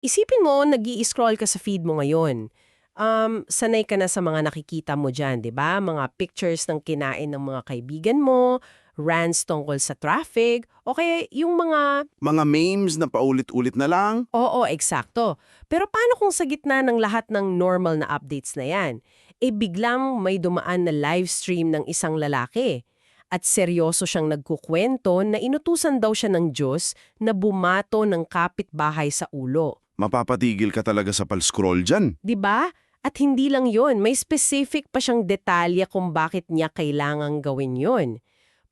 Isipin mo, nag-i-scroll ka sa feed mo ngayon. Sanay ka na sa mga nakikita mo dyan, di ba? Mga pictures ng kinain ng mga kaibigan mo, rants tungkol sa traffic, o kaya yung mga... Mga memes na paulit-ulit na lang? Oo, eksakto. Pero paano kung sa gitna ng lahat ng normal na updates na yan, biglang may dumaan na live stream ng isang lalaki? At seryoso siyang nagkukwento na inutusan daw siya ng Diyos na bumato ng kapitbahay sa ulo. Mapapatigil ka talaga sa pal-scroll dyan. 'Di ba? At hindi lang 'yon, may specific pa siyang detalye kung bakit niya kailangang gawin 'yon.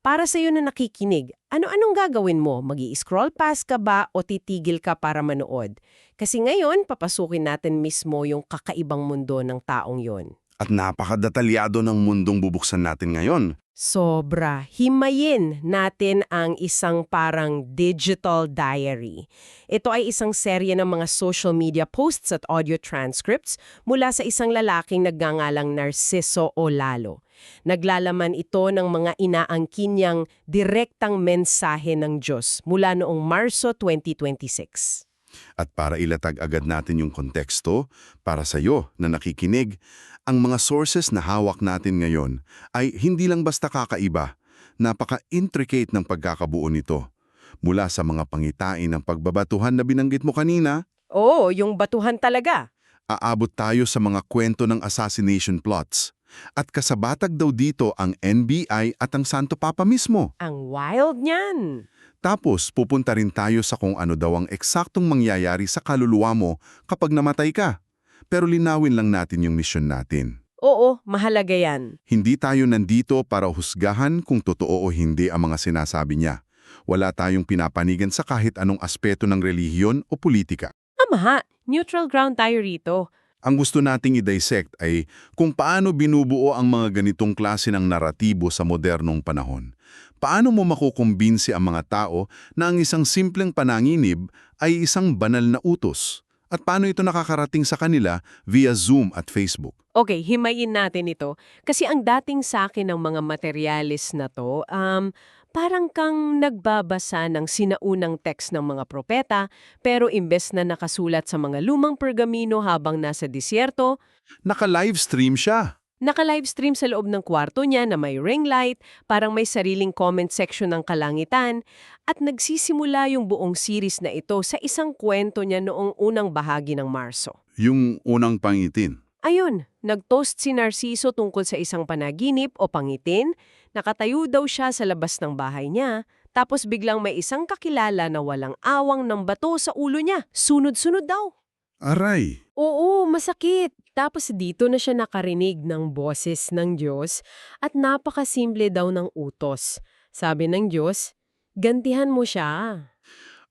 Para sa iyo na nakikinig, ano-anong gagawin mo? Magi-scroll past ka ba o titigil ka para manood? Kasi ngayon, papasukin natin mismo yung kakaibang mundo ng taong 'yon. At napakadetalyado ng mundong bubuksan natin ngayon. Sobra. Himayin natin ang isang parang digital diary. Ito ay isang serye ng mga social media posts at audio transcripts mula sa isang lalaking nagngangalang Narciso o Lalo. Naglalaman ito ng mga inaangkin niyang direktang mensahe ng Diyos mula noong Marso 2026. At para ilatag agad natin yung konteksto, para sa'yo na nakikinig, ang mga sources na hawak natin ngayon ay hindi lang basta kakaiba, napaka-intricate ng pagkakabuo nito. Mula sa mga pangitain ng pagbabatuhan na binanggit mo kanina, Oo, yung batuhan talaga. aabot tayo sa mga kwento ng assassination plots. At kasabatag daw dito ang NBI at ang Santo Papa mismo. Ang wild niyan. Tapos pupunta rin tayo sa kung ano daw ang eksaktong mangyayari sa kaluluwa mo kapag namatay ka. Pero linawin lang natin yung misyon natin. Oo, mahalaga yan. Hindi tayo nandito para husgahan kung totoo o hindi ang mga sinasabi niya. Wala tayong pinapanigan sa kahit anong aspeto ng relihiyon o politika. Ama, neutral ground tayo rito. Ang gusto nating i-dissect ay kung paano binubuo ang mga ganitong klase ng naratibo sa modernong panahon. Paano mo makukumbinsi ang mga tao na ang isang simpleng pananginib ay isang banal na utos? At paano ito nakakarating sa kanila via Zoom at Facebook? Okay, himayin natin ito. Kasi ang dating sa akin ng mga materialis na to, parang kang nagbabasa ng sinaunang text ng mga propeta, pero imbes na nakasulat sa mga lumang pergamino habang nasa disyerto, Naka-livestream siya. naka-livestream sa loob ng kwarto niya na may ring light, parang may sariling comment section ng kalangitan, at nagsisimula yung buong series na ito sa isang kwento niya noong unang bahagi ng Marso. Yung unang pangitin. Ayun, nag-toast si Narciso tungkol sa isang panaginip o pangitin, nakatayo daw siya sa labas ng bahay niya, tapos biglang may isang kakilala na walang awang ng bato sa ulo niya. Sunod-sunod daw. Aray! Oo, masakit. Tapos dito na siya nakarinig ng boses ng Diyos at napakasimple daw ng utos. Sabi ng Diyos, gantihan mo siya.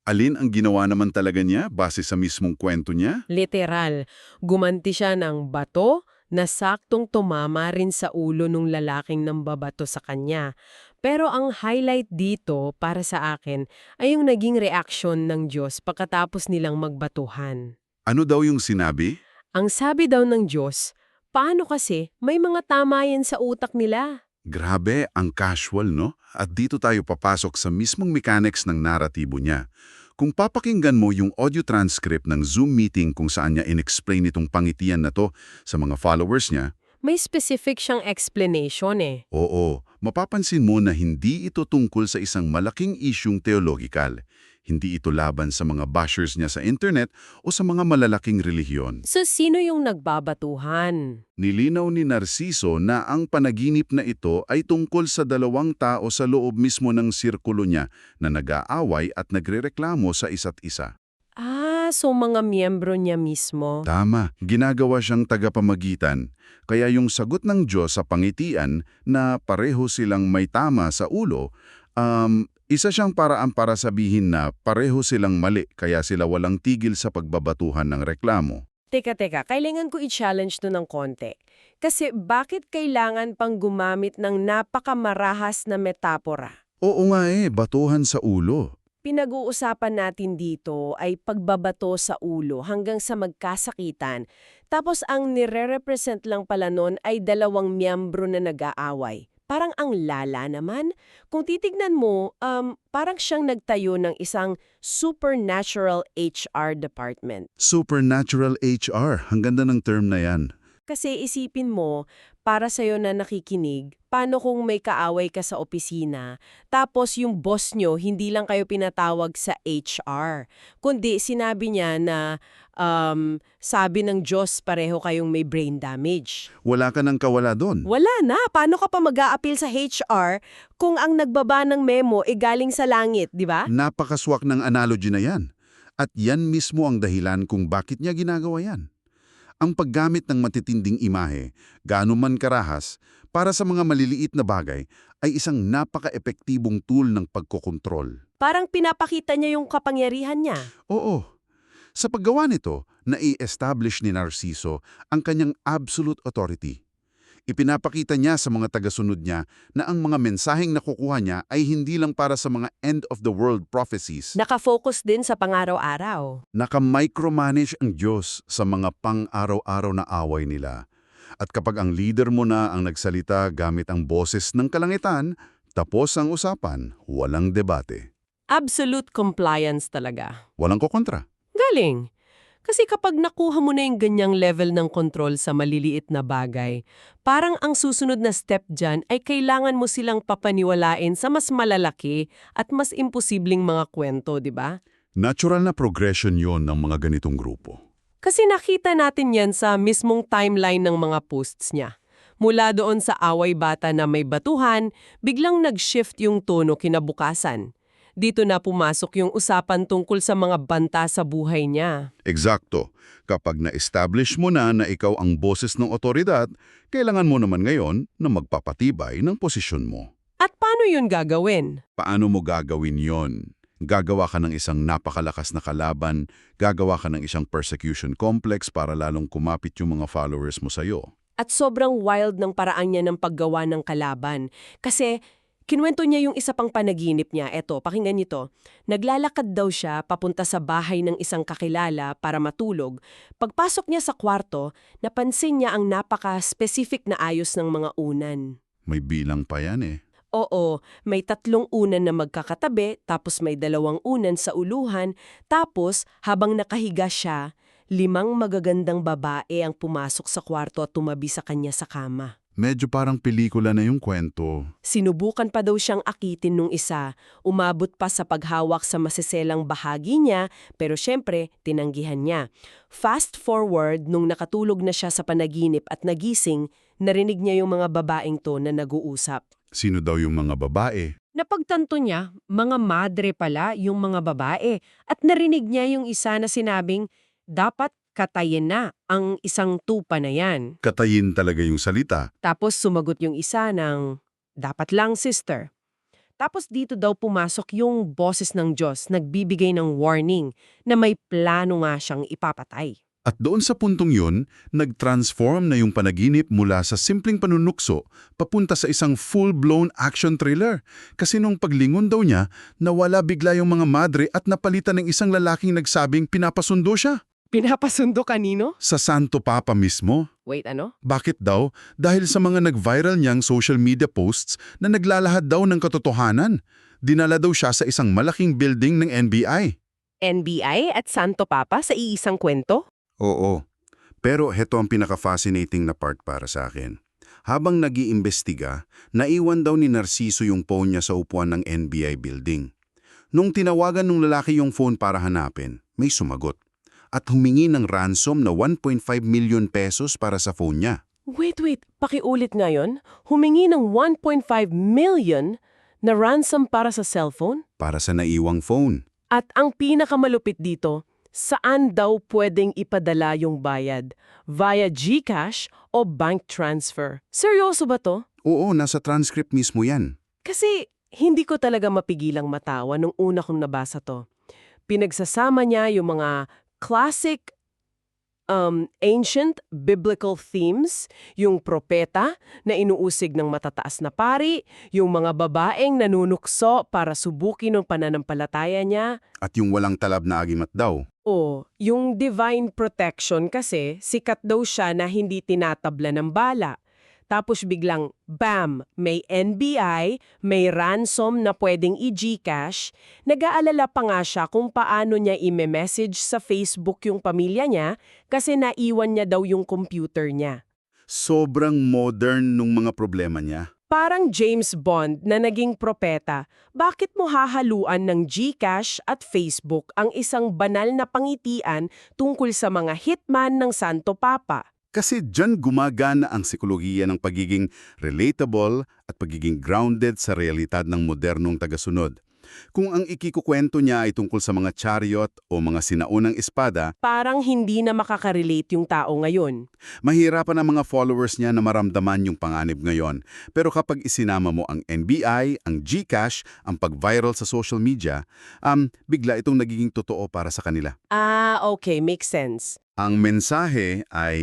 Alin ang ginawa naman talaga niya base sa mismong kwento niya? Literal, gumanti siya ng bato na saktong tumama rin sa ulo ng lalaking nambabato sa kanya. Pero ang highlight dito para sa akin ay yung naging reaksyon ng Diyos pagkatapos nilang magbatuhan. Ano daw yung sinabi? Ang sabi daw ng Diyos, paano kasi may mga tama yan sa utak nila? Grabe, ang casual, no? At dito tayo papasok sa mismong mechanics ng naratibo niya. Kung papakinggan mo yung audio transcript ng Zoom meeting kung saan niya in-explain itong pangitian na to sa mga followers niya, May specific siyang explanation eh. oo, mapapansin mo na hindi ito tungkol sa isang malaking isyung teologikal. Hindi ito laban sa mga bashers niya sa internet o sa mga malalaking relihiyon. So sino yung nagbabatuhan? Nilinaw ni Narciso na ang panaginip na ito ay tungkol sa dalawang tao sa loob mismo ng sirkulo niya na nag-aaway at nagrereklamo sa isa't isa. So mga miyembro niya mismo. Tama, ginagawa siyang tagapamagitan. Kaya yung sagot ng Diyos sa pangitian na pareho silang may tama sa ulo, isa siyang paraan para sabihin na pareho silang mali kaya sila walang tigil sa pagbabatuhan ng reklamo. Teka, kailangan ko i-challenge to ng konti. Kasi bakit kailangan pang gumamit ng napakamarahas na metapora? Oo nga batuhan sa ulo. Pinag-uusapan natin dito ay pagbabato sa ulo hanggang sa magkasakitan. Tapos ang nire-represent lang pala nun ay dalawang miyembro na nag-aaway. Parang ang lala naman. Kung titignan mo, parang siyang nagtayo ng isang supernatural HR department. Supernatural HR, ang ganda ng term na yan. Kasi isipin mo, para sa'yo na nakikinig, paano kung may kaaway ka sa opisina, tapos yung boss nyo, hindi lang kayo pinatawag sa HR, kundi sinabi niya na sabi ng Diyos pareho kayong may brain damage. Wala ka nang kawala doon. Wala na. Paano ka pa mag-a-appeal sa HR kung ang nagbaba ng memo ay galing sa langit, di ba? Napakaswak ng analogy na yan. At yan mismo ang dahilan kung bakit niya ginagawa yan. Ang paggamit ng matitinding imahe, gaano man karahas, para sa mga maliliit na bagay ay isang napaka-epektibong tool ng pagkokontrol. Parang pinapakita niya yung kapangyarihan niya. Oo. Sa paggawa nito, nai-establish ni Narciso ang kanyang absolute authority. Ipinapakita niya sa mga tagasunod niya na ang mga mensaheng nakukuha niya ay hindi lang para sa mga end-of-the-world prophecies. Nakafocus din sa pang-araw-araw. Naka-micromanage ang Diyos sa mga pang-araw-araw na away nila. At kapag ang leader mo na ang nagsalita gamit ang boses ng kalangitan, tapos ang usapan, walang debate. Absolute compliance talaga. Walang kokontra. Galing. Kasi kapag nakuha mo na yung ganyang level ng control sa maliliit na bagay, parang ang susunod na step dyan ay kailangan mo silang papaniwalain sa mas malalaki at mas imposibleng mga kwento, di ba? Natural na progression yon ng mga ganitong grupo. Kasi nakita natin yan sa mismong timeline ng mga posts niya. Mula doon sa away bata na may batuhan, biglang nag-shift yung tono kinabukasan. Dito na pumasok yung usapan tungkol sa mga banta sa buhay niya. Eksakto. Kapag na-establish mo na ikaw ang boses ng otoridad, kailangan mo naman ngayon na magpapatibay ng posisyon mo. At paano yun gagawin? Paano mo gagawin yon? Gagawa ka ng isang napakalakas na kalaban, gagawa ka ng isang persecution complex para lalong kumapit yung mga followers mo sa'yo. At sobrang wild ng paraan niya ng paggawa ng kalaban. Kasi kinuwento niya yung isa pang panaginip niya. Eto, pakinggan nito. Naglalakad daw siya papunta sa bahay ng isang kakilala para matulog. Pagpasok niya sa kwarto, napansin niya ang napaka-specific na ayos ng mga unan. May bilang pa yan eh. Oo, may 3 unan na magkakatabi, tapos may 2 unan sa uluhan, tapos habang nakahiga siya, 5 magagandang babae ang pumasok sa kwarto at tumabi sa kanya sa kama. Medyo parang pelikula na yung kwento. Sinubukan pa daw siyang akitin nung isa, umabot pa sa paghawak sa masiselang bahagi niya, pero syempre, tinanggihan niya. Fast forward, nung nakatulog na siya sa panaginip at nagising, narinig niya yung mga babaeng to na nag-uusap. Sino daw yung mga babae? Napagtanto niya, mga madre pala yung mga babae, at narinig niya yung isa na sinabing, dapat katayin na ang isang tupa na yan. Katayin talaga yung salita. Tapos sumagot yung isa ng, dapat lang sister. Tapos dito daw pumasok yung boses ng Diyos, nagbibigay ng warning na may plano nga siyang ipapatay. At doon sa puntong yun, nag-transform na yung panaginip mula sa simpleng panunukso papunta sa isang full-blown action thriller. Kasi nung paglingon daw niya, nawala bigla yung mga madre at napalitan ng isang lalaking nagsabing pinapasundo siya. Pinapasundo kanino? Sa Santo Papa mismo. Wait, ano? Bakit daw? Dahil sa mga nag-viral niyang social media posts na naglalahad daw ng katotohanan. Dinala daw siya sa isang malaking building ng NBI. NBI at Santo Papa sa iisang kwento? Oo. Pero heto ang pinaka-fascinating na part para sa akin. Habang nag-iimbestiga, naiwan daw ni Narciso yung phone niya sa upuan ng NBI building. Nung tinawagan ng lalaki yung phone para hanapin, may sumagot. At humingi ng ransom na 1.5 million pesos para sa phone niya. Wait. Pakiulit nga yun. Humingi ng 1.5 million na ransom para sa cellphone? Para sa naiwang phone. At ang pinakamalupit dito, saan daw pwedeng ipadala yung bayad? Via GCash o bank transfer? Seryoso ba to? Oo, nasa transcript mismo yan. Kasi hindi ko talaga mapigilang matawa nung una kong nabasa to. Pinagsasama niya yung mga classic ancient biblical themes, yung propeta na inuusig ng matataas na pari, yung mga babaeng nanunukso para subukin ng pananampalataya niya, At yung walang talab na agimat daw. o yung divine protection kasi sikat daw siya na hindi tinatabla ng bala. Tapos biglang, bam, may NBI, may ransom na pwedeng i-GCash. Nag-aalala pa nga siya kung paano niya i-message sa Facebook yung pamilya niya kasi naiwan niya daw yung computer niya. Sobrang modern nung mga problema niya. Parang James Bond na naging propeta, bakit mo hahaluan ng GCash at Facebook ang isang banal na pangitian tungkol sa mga hitman ng Santo Papa? Kasi dyan gumagana ang psikolohiya ng pagiging relatable at pagiging grounded sa realidad ng modernong tagasunod. Kung ang ikikukwento niya ay tungkol sa mga chariot o mga sinaunang espada, Parang hindi na makakarelate yung tao ngayon. mahirapan ang mga followers niya na maramdaman yung panganib ngayon. Pero kapag isinama mo ang NBI, ang GCash, ang pag-viral sa social media, bigla itong nagiging totoo para sa kanila. Okay, makes sense. Ang mensahe ay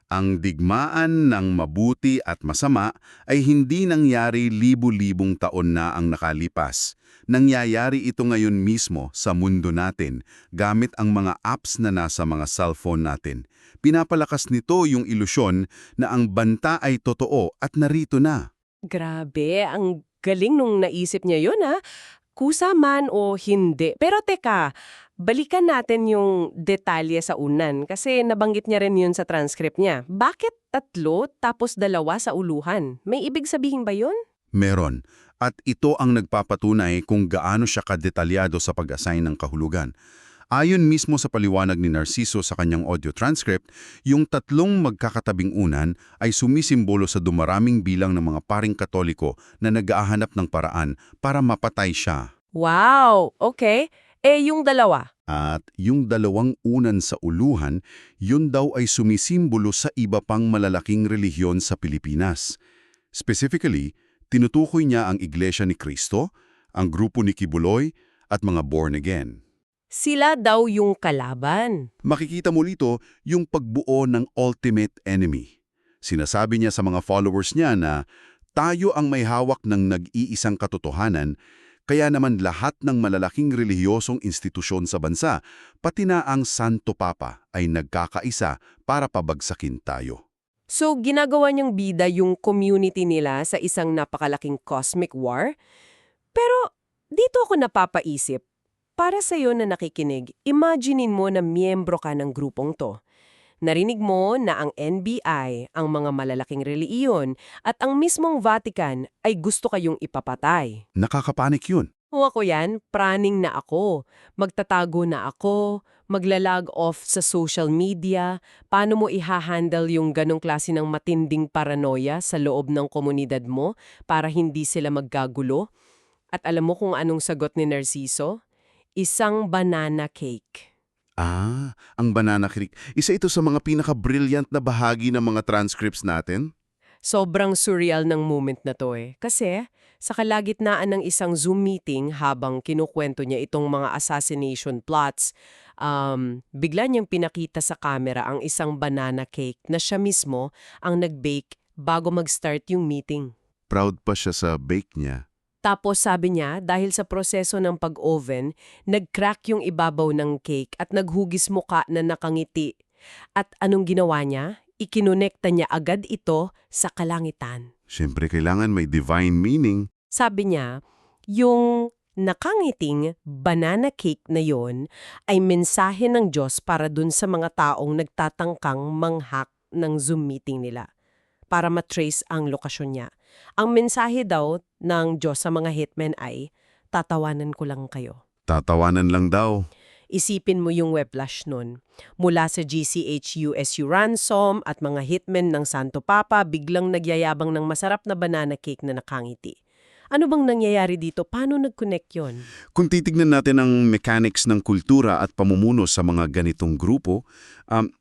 ang digmaan ng mabuti at masama ay hindi nangyari libu-libong taon na ang nakalipas. Nangyayari ito ngayon mismo sa mundo natin gamit ang mga apps na nasa mga cellphone natin. Pinapalakas nito yung ilusyon na ang banta ay totoo at narito na. Grabe, ang galing nung naisip niya yun Kusa man o hindi. Pero teka, balikan natin yung detalye sa unan kasi nabanggit niya rin yun sa transcript niya. Bakit 3 tapos 2 sa uluhan? May ibig sabihin ba yun? Meron. At ito ang nagpapatunay kung gaano siya kadetalyado sa pag-assign ng kahulugan. Ayon mismo sa paliwanag ni Narciso sa kanyang audio transcript, yung 3 magkakatabing unan ay sumisimbolo sa dumaraming bilang ng mga paring Katoliko na nag-aahanap ng paraan para mapatay siya. Wow! Okay. Yung 2? At yung 2 unan sa uluhan, yun daw ay sumisimbolo sa iba pang malalaking relihiyon sa Pilipinas. Specifically, tinutukoy niya ang Iglesia ni Cristo, ang grupo ni Kibuloy, at mga born again. Sila daw yung kalaban. Makikita mo rito yung pagbuo ng ultimate enemy. Sinasabi niya sa mga followers niya na tayo ang may hawak ng nag-iisang katotohanan, kaya naman lahat ng malalaking relihiyosong institusyon sa bansa, pati na ang Santo Papa, ay nagkakaisa para pabagsakin tayo. So, ginagawa niyang bida yung community nila sa isang napakalaking cosmic war? Pero, dito ako napapaisip. Para sa'yo na nakikinig, imaginein mo na miyembro ka ng grupong to. Narinig mo na ang NBI, ang mga malalaking relihiyon, at ang mismong Vatican ay gusto kayong ipapatay. Nakakapanik yun. O ako yan, praning na ako. Magtatago na ako, maglalag off sa social media. Paano mo ihahandle yung ganong klase ng matinding paranoia sa loob ng komunidad mo para hindi sila magkagulo? At alam mo kung anong sagot ni Narciso? Isang banana cake. Ang banana cake. Isa ito sa mga pinaka-brilliant na bahagi ng mga transcripts natin. Sobrang surreal ng moment na to Kasi sa kalagitnaan ng isang Zoom meeting habang kinukwento niya itong mga assassination plots, bigla niyang pinakita sa camera ang isang banana cake na siya mismo ang nag-bake bago mag-start yung meeting. Proud pa siya sa bake niya. Tapos sabi niya, dahil sa proseso ng pag-oven, nag-crack yung ibabaw ng cake at naghugis muka na nakangiti. At anong ginawa niya? Ikinonekta niya agad ito sa kalangitan. Siyempre, kailangan may divine meaning. Sabi niya, yung nakangiting banana cake na yon ay mensahe ng Diyos para dun sa mga taong nagtatangkang manghak ng Zoom meeting nila para matrace ang lokasyon niya. Ang mensahe daw ng Diyos sa mga hitmen ay, tatawanan ko lang kayo. Tatawanan lang daw. Isipin mo yung weblash nun. Mula sa GCHUSU ransom at mga hitmen ng Santo Papa, biglang nagyayabang ng masarap na banana cake na nakangiti. Ano bang nangyayari dito? Paano nag-connect yun? Kung titignan natin ang mechanics ng kultura at pamumuno sa mga ganitong grupo,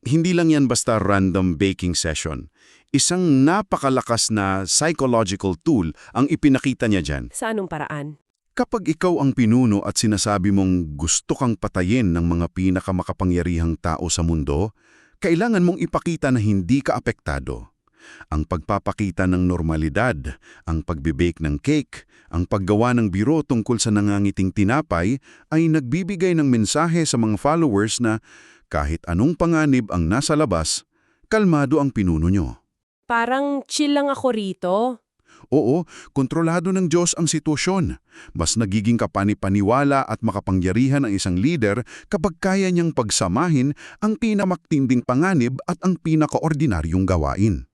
hindi lang yan basta random baking session. Isang napakalakas na psychological tool ang ipinakita niya dyan. Sa anong paraan? Kapag ikaw ang pinuno at sinasabi mong gusto kang patayin ng mga pinakamakapangyarihang tao sa mundo, kailangan mong ipakita na hindi ka apektado. Ang pagpapakita ng normalidad, ang pagbibake ng cake, ang paggawa ng biro tungkol sa nangangiting tinapay ay nagbibigay ng mensahe sa mga followers na kahit anong panganib ang nasa labas, kalmado ang pinuno nyo. Parang chill lang ako rito. Oo, kontrolado ng Diyos ang sitwasyon. Mas nagiging kapani-paniwala at makapangyarihan ang isang leader kapag kaya niyang pagsamahin ang pinamaktinding panganib at ang pinakaordinaryong gawain.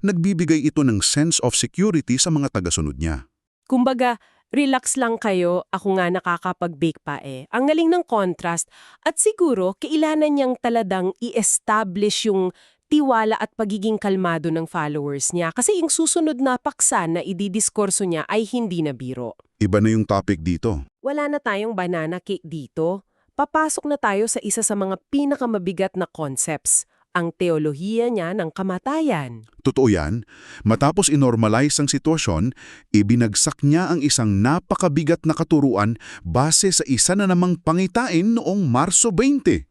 Nagbibigay ito ng sense of security sa mga tagasunod niya. Kumbaga, relax lang kayo, ako nga nakakapag-bake pa eh. Ang galing ng contrast at siguro kailangan niyang taladang i-establish yung tiwala at pagiging kalmado ng followers niya kasi yung susunod na paksa na ididiskurso niya ay hindi na biro. Iba na yung topic dito. Wala na tayong banana cake dito. Papasok na tayo sa isa sa mga pinakamabigat na concepts, ang teolohiya niya ng kamatayan. Totoo yan, matapos inormalize ang sitwasyon, ibinagsak niya ang isang napakabigat na katuruan base sa isa na namang pangitain noong Marso 20.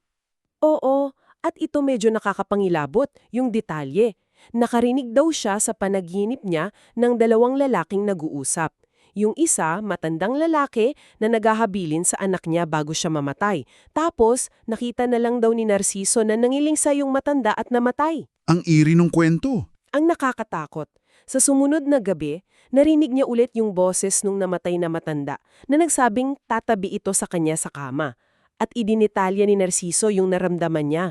Oo, at ito medyo nakakapangilabot, yung detalye. Nakarinig daw siya sa panaginip niya ng dalawang lalaking nag-uusap. Yung isa, matandang lalaki na naghahabilin sa anak niya bago siya mamatay. Tapos, nakita na lang daw ni Narciso na nangilingsa yung matanda at namatay. Ang iri ng kwento. Ang nakakatakot. Sa sumunod na gabi, narinig niya ulit yung boses nung namatay na matanda na nagsabing tatabi ito sa kanya sa kama. At idinitalya ni Narciso yung naramdaman niya.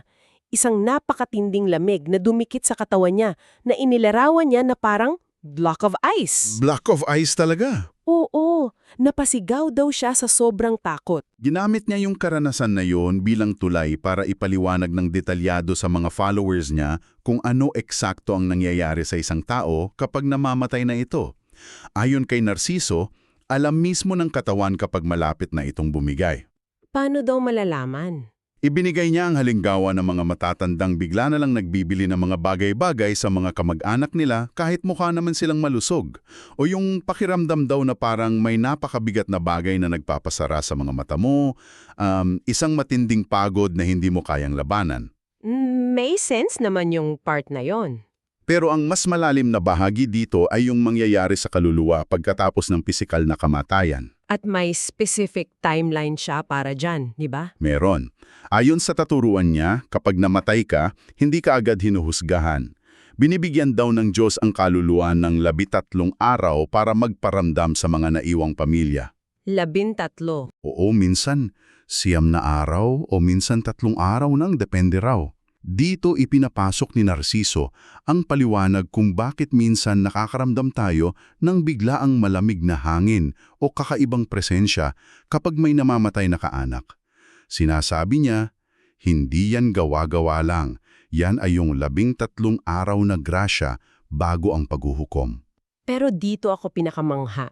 Isang napakatinding lamig na dumikit sa katawan niya na inilarawan niya na parang block of ice. Block of ice talaga. Oo, napasigaw daw siya sa sobrang takot. Ginamit niya yung karanasan na yon bilang tulay para ipaliwanag ng detalyado sa mga followers niya kung ano eksakto ang nangyayari sa isang tao kapag namamatay na ito. Ayon kay Narciso, alam mismo ng katawan kapag malapit na itong bumigay. Paano daw malalaman? Ibinigay niya ang halimbawa ng mga matatandang bigla na lang nagbibili ng mga bagay-bagay sa mga kamag-anak nila kahit mukha naman silang malusog. O yung pakiramdam daw na parang may napakabigat na bagay na nagpapasara sa mga mata mo, isang matinding pagod na hindi mo kayang labanan. May sense naman yung part na yon. Pero ang mas malalim na bahagi dito ay yung mangyayari sa kaluluwa pagkatapos ng pisikal na kamatayan. At may specific timeline siya para dyan, di ba? Meron. Ayon sa taturuan niya, kapag namatay ka, hindi ka agad hinuhusgahan. Binibigyan daw ng Diyos ang kaluluwa ng 13 araw para magparamdam sa mga naiwang pamilya. 13. Oo, minsan 9 na araw o minsan 3 araw nang depende raw. Dito ipinapasok ni Narciso ang paliwanag kung bakit minsan nakakaramdam tayo ng biglaang malamig na hangin o kakaibang presensya kapag may namamatay na kaanak. Sinasabi niya, hindi yan gawa-gawa lang, yan ay yung 13 araw na grasya bago ang paghuhukom. Pero dito ako pinakamangha.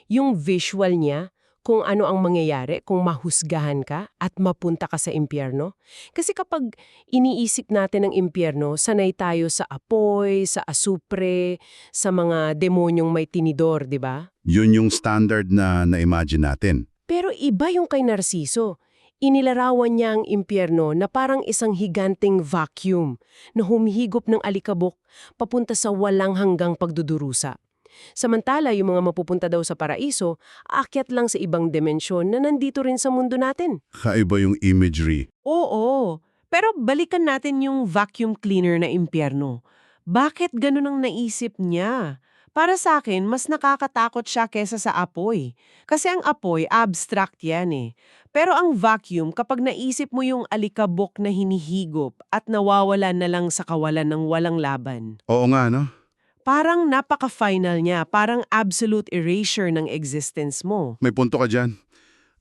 Yung visual niya, kung ano ang mangyayari kung mahusgahan ka at mapunta ka sa impyerno. Kasi kapag iniisip natin ang impyerno, sanay tayo sa apoy, sa asupre, sa mga demonyong may tinidor, di ba? Yun yung standard na na-imagine natin. Pero iba yung kay Narciso. Inilarawan niya ang impyerno na parang isang higanting vacuum na humihigop ng alikabok papunta sa walang hanggang pagdudurusa. Samantala, yung mga mapupunta daw sa paraiso, aakyat lang sa ibang dimensyon na nandito rin sa mundo natin. Kaiba yung imagery. Oo, pero balikan natin yung vacuum cleaner na impyerno. Bakit ganun ang naisip niya? Para sa akin, mas nakakatakot siya kesa sa apoy. Kasi ang apoy, abstract yan eh. Pero ang vacuum, kapag naisip mo yung alikabok na hinihigop at nawawala na lang sa kawalan ng walang laban. Oo nga, no? Parang napaka-final niya, parang absolute erasure ng existence mo. May punto ka dyan.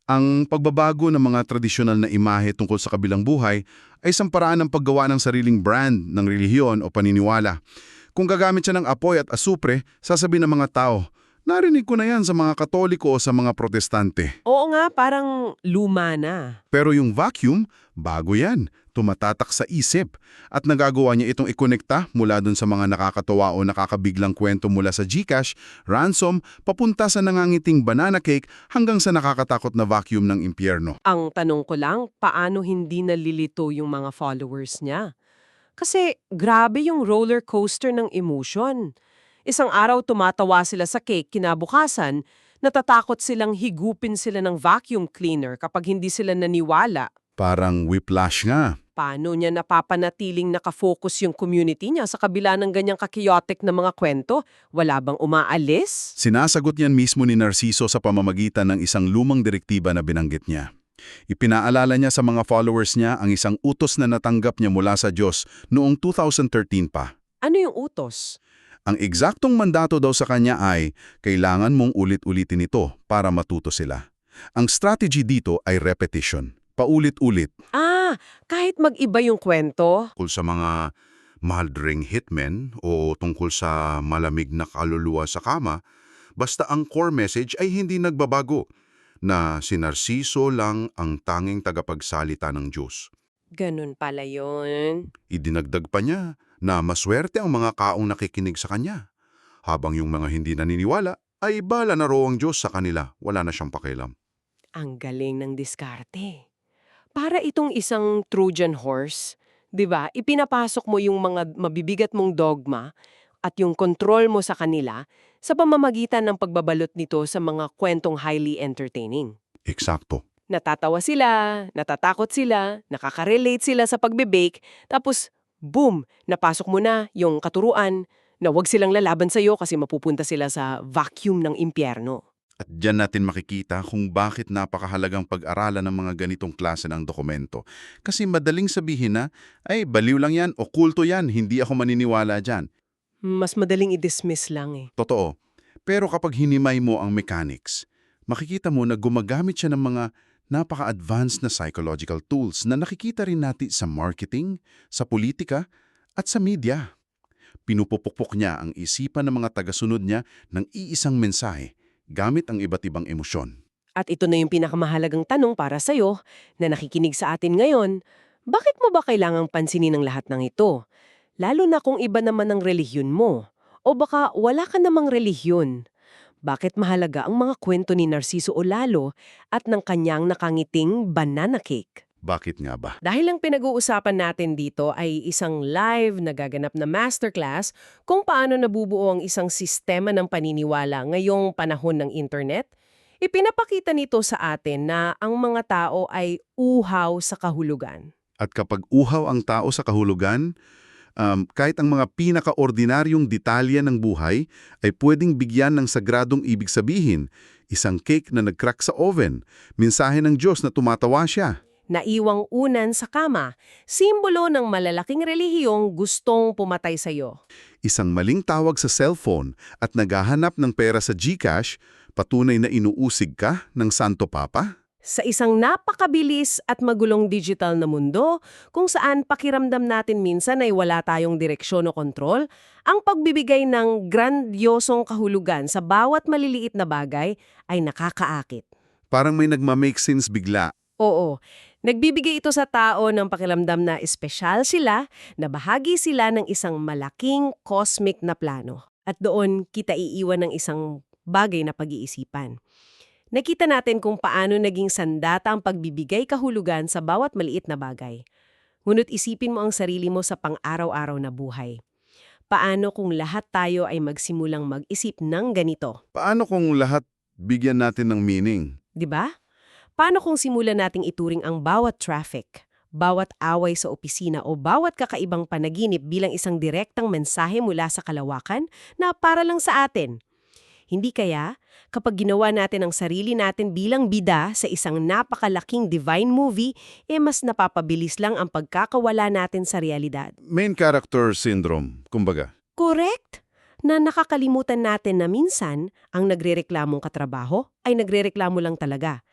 Ang pagbabago ng mga tradisyonal na imahe tungkol sa kabilang buhay ay isang paraan ng paggawa ng sariling brand ng relihiyon o paniniwala. Kung gagamit siya ng apoy at asupre, sasabihin ng mga tao, narinig ko na yan sa mga Katoliko o sa mga Protestante. Oo nga, parang luma na. Pero yung vacuum, bago yan. Tumatatak sa isip. At nagagawa niya itong ikonekta mula dun sa mga nakakatawa o nakakabiglang kwento mula sa GCash, ransom, papunta sa nangangiting banana cake hanggang sa nakakatakot na vacuum ng impyerno. Ang tanong ko lang, paano hindi nalilito yung mga followers niya? Kasi grabe yung roller coaster ng emotion. Isang araw tumatawa sila sa cake, kinabukasan, natatakot silang higupin sila ng vacuum cleaner kapag hindi sila naniwala. Parang whiplash nga. Paano niya napapanatiling nakafocus yung community niya sa kabila ng ganyang kakiotic na mga kwento? Wala bang umaalis? Sinasagot niyan mismo ni Narciso sa pamamagitan ng isang lumang direktiba na binanggit niya. Ipinaalala niya sa mga followers niya ang isang utos na natanggap niya mula sa Diyos noong 2013 pa. Ano yung utos? Ang eksaktong mandato daw sa kanya ay, kailangan mong ulit-ulitin ito para matuto sila. Ang strategy dito ay repetition. Paulit-ulit. Kahit mag-iba yung kwento? Tungkol sa mga maldring hitmen o tungkol sa malamig na kaluluwa sa kama, basta ang core message ay hindi nagbabago, na si Narciso lang ang tanging tagapagsalita ng Diyos. Ganun pala yun. Idinagdag pa niya na maswerte ang mga kaong nakikinig sa kanya, habang yung mga hindi naniniwala ay bala na raw ang Diyos sa kanila, wala na siyang pakialam. Ang galing ng diskarte. Para itong isang Trojan horse, 'di ba? Ipinapasok mo yung mga mabibigat mong dogma at yung control mo sa kanila sa pamamagitan ng pagbabalot nito sa mga kwentong highly entertaining. Eksakto. Natatawa sila, natatakot sila, nakaka-relate sila sa pagbe-bake, tapos boom, napasok mo na yung katuruan na wag silang lalaban sa iyo kasi mapupunta sila sa vacuum ng impyerno. At diyan natin makikita kung bakit napakahalagang pag-aralan ng mga ganitong klase ng dokumento. Kasi madaling sabihin na, ay baliw lang yan o kulto yan, hindi ako maniniwala dyan. Mas madaling i-dismiss lang eh. Totoo. Pero kapag hinimay mo ang mechanics, makikita mo na gumagamit siya ng mga napaka-advanced na psychological tools na nakikita rin natin sa marketing, sa politika, at sa media. Pinupupukpok niya ang isipan ng mga tagasunod niya ng iisang mensahe gamit ang iba't ibang emosyon. At ito na yung pinakamahalagang tanong para sa'yo na nakikinig sa atin ngayon, bakit mo ba kailangang pansinin ang lahat ng ito? Lalo na kung iba naman ang relihiyon mo. O baka wala ka namang relihiyon. Bakit mahalaga ang mga kwento ni Narciso Olalo at ng kanyang nakangiting banana cake? Bakit nga ba? Dahil ang pinag-uusapan natin dito ay isang live na gaganap na masterclass kung paano nabubuo ang isang sistema ng paniniwala ngayong panahon ng internet, ipinapakita nito sa atin na ang mga tao ay uhaw sa kahulugan. At kapag uhaw ang tao sa kahulugan, kahit ang mga pinaka-ordinaryong detalye ng buhay ay pwedeng bigyan ng sagradong ibig sabihin. Isang cake na nag-crack sa oven, mensahe ng Diyos na tumatawa siya. Naiwang unan sa kama, simbolo ng malalaking relihiyong gustong pumatay sa iyo. Isang maling tawag sa cellphone at naghahanap ng pera sa GCash, patunay na inuusig ka ng Santo Papa? Sa isang napakabilis at magulong digital na mundo, kung saan pakiramdam natin minsan ay wala tayong direksyon o kontrol, ang pagbibigay ng grandiosong kahulugan sa bawat maliliit na bagay ay nakakaakit. Parang may nagma-make sense bigla. Oo, nagbibigay ito sa tao ng pakiramdam na espesyal sila, na bahagi sila ng isang malaking cosmic na plano. At doon kita iiwan ng isang bagay na pag-iisipan. Nakita natin kung paano naging sandata ang pagbibigay kahulugan sa bawat maliit na bagay. Ngunit isipin mo ang sarili mo sa pang-araw-araw na buhay. Paano kung lahat tayo ay magsimulang mag-isip ng ganito? Paano kung lahat bigyan natin ng meaning? 'Di ba? Paano kung simulan nating ituring ang bawat traffic, bawat away sa opisina o bawat kakaibang panaginip bilang isang direktang mensahe mula sa kalawakan na para lang sa atin? Hindi kaya, kapag ginawa natin ang sarili natin bilang bida sa isang napakalaking divine movie, mas napapabilis lang ang pagkakawala natin sa realidad. Main character syndrome, kumbaga. Correct? Na nakakalimutan natin na minsan, ang nagrereklamong katrabaho ay nagrereklamo lang talaga.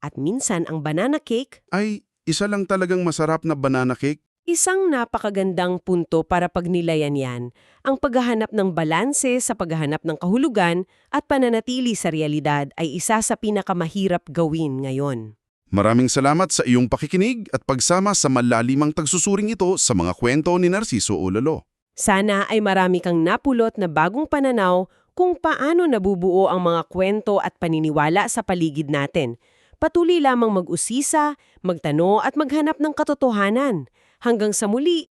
At minsan ang banana cake, Ay, isa lang talagang masarap na banana cake? isang napakagandang punto para pagnilayan yan, ang paghahanap ng balanse sa paghahanap ng kahulugan at pananatili sa realidad ay isa sa pinakamahirap gawin ngayon. Maraming salamat sa iyong pakikinig at pagsama sa malalimang tagsusuring ito sa mga kwento ni Narciso Olalo. Sana ay marami kang napulot na bagong pananaw kung paano nabubuo ang mga kwento at paniniwala sa paligid natin. Patuloy lamang mag-usisa, magtanong at maghanap ng katotohanan. Hanggang sa muli!